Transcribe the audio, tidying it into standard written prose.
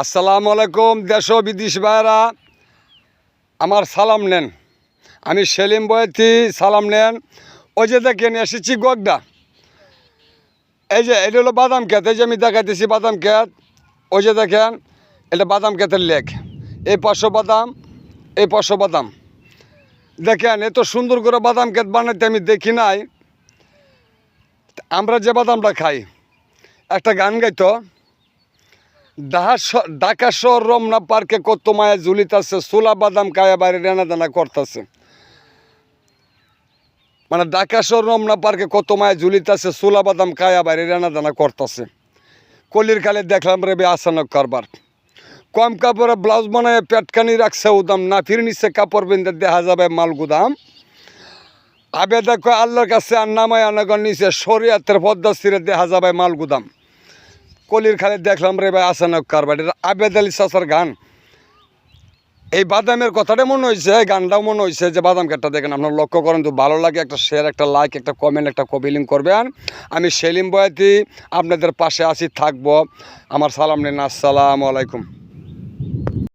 আসসালামু আলাইকুম দেশ ও বিদেশ ভাইরা, আমার সালাম নেন। আমি সেলিম বয়াতি, সালাম নেন। ওই যে দেখেন এসেছি গগদা, এই যে এটা হলো বাদাম ক্ষেত। এই যে আমি দেখাইতেছি বাদাম ক্ষেত। ওই যে দেখেন এটা বাদাম ক্ষেতের লেক। এই পাঁচশো বাদাম, এই পাঁচশো বাদাম। দেখেন এত সুন্দর করে বাদাম ক্ষেত বানাইতে আমি দেখি নাই। আমরা যে বাদামটা খাই, একটা গান গাইতো, ঢাকা শহর রমনা পার্কে কত মায়া ঝুলিতেছে, সোলা বাদাম কায়া বাইরে রেনা দানা করতেছে। মানে ঢাকা শহর রমনা পার্কে কত মায়া ঝুলিতেছে, সোলা বাদাম কায়া বাইরে রেনা দানা করতেছে। কলির খালে দেখলাম রে বে আসানক কারবার। কম কাপড়ে ব্লাউজ বানায় পেটকানি রাখছে উদাম, না ফির নিচ্ছে কাপড় বিন্দে দেখা যাবে মাল গুদাম। আবে দেখো আল্লাহর কাছে আর নামায় আনাগর নিচে শরীয়তের পদ্মা ছিঁড়ে দেখা যাবে মাল গুদাম। কলির খালে দেখলাম রে ভাই আসানক কারবার। এটা আবেদ আলী চাচার গান। এই বাদামের কথাটা মনে হয়েছে, গানটাও মনে হয়েছে যে বাদাম ক্ষেতটা দেখেন আপনার লক্ষ্য করেন। তো ভালো লাগে একটা শেয়ার, একটা লাইক, একটা কমেন্ট, একটা কপিলিং করবেন। আমি সেলিম বয়াতি আপনাদের পাশে আছি, থাকবো। আমার সালাম নিন। আসসালামু আলাইকুম।